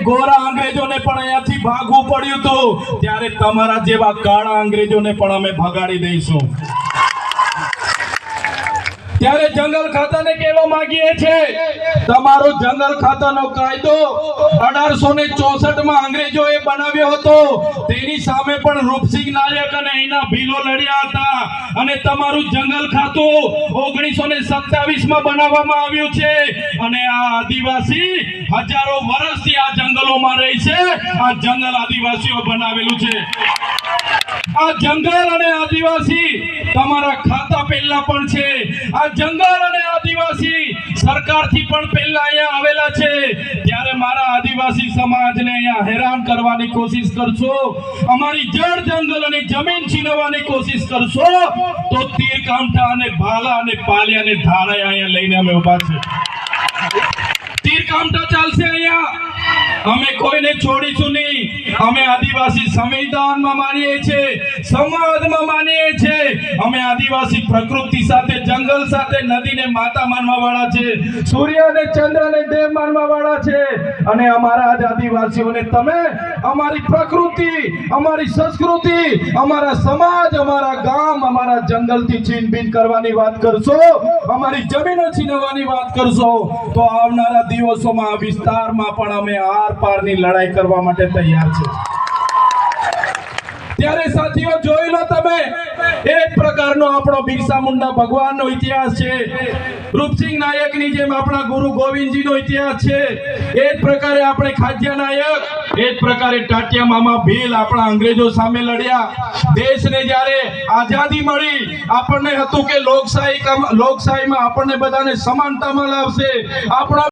ગોરા અંગ્રેજોને પણ અહીંયાથી ભાગવું પડ્યું હતું, ત્યારે તમારા જેવા કાળા અંગ્રેજોને પણ અમે ભગાડી દઈશું। ત્યારે જંગલ ખાતાને કહેવા માંગીએ છે, તમારો જંગલ ખાતાનો કાયદો 1864 માં અંગ્રેજોએ બનાવ્યો હતો, તેની સામે પણ રૂપસિંહ નાયક અને એના ભીલો લડ્યા હતા, અને તમારું જંગલ ખાતું 1927 માં બનાવવામાં આવ્યું છે, અને આ આદિવાસી હજારો વર્ષથી આ જંગલોમાં રહે છે। આ જંગલ આદિવાસીઓ બનાવેલું છે। આ જંગલ અને આદિવાસી તમારા ખાતા પહેલા પણ છે। આ જંગલ અને આદિવાસી સરકારથી પણ પહેલા અહીંયા આવેલા છે। ત્યારે મારા આદિવાસી સમાજને અહીંયા હેરાન કરવાની કોશિશ કરશો, અમારી જળ જંગલ અને જમીન છીનવવાની કોશિશ કરશો, તો તીર કામઠા અને ભાલા અને પાલિયા અને ધારા અહીંયા લઈને અમે ઉભા છે। તીર કામઠા ચાલશે અહીંયા, અમે કોઈને છોડીશું નહીં। અમે આદિવાસી સંવિધાનમાં માનીએ છીએ, સમાજમાં માનીએ છીએ। અમે આદિવાસી પ્રકૃતિ સાથે, જંગલ સાથે, નદીને માતા માનવા વાળા છે, સૂર્ય અને ચંદ્રને દેવ માનવા વાળા છે, અને અમારા જ આદિવાસીઓને તમે અમારી પ્રકૃતિ, અમારી સંસ્કૃતિ, અમારા સમાજ, અમારા ગામ, અમારા જંગલથી છીનબીન કરવાની વાત કરશો, અમારી જમીનો છીનવવાની વાત કરશો, તો આવનારા દિવસોમાં આ વિસ્તારમાં પણ અમે આર પારની લડાઈ કરવા માટે તૈયાર છે। ત્યારે સાથીઓ જોઈ લો તમે, એક પ્રકારનો આપણો બિરસા મુંડા ભગવાનનો ઇતિહાસ છે, રૂપસિંહ નાયકની જેમ આપણા ગુરુ ગોવિંદજીનો ઇતિહાસ છે, એ જ પ્રકારે આપણે ખાજ્યા નાયક, એ જ પ્રકારે ટાટિયા મામા ભીલ આપણા અંગ્રેજો સામે લડ્યા। દેશને જ્યારે આઝાદી મળી, આપણને હતું કે લોકશાહીમાં આપણને બધાને સમાનતામાં લાવશે, આપણા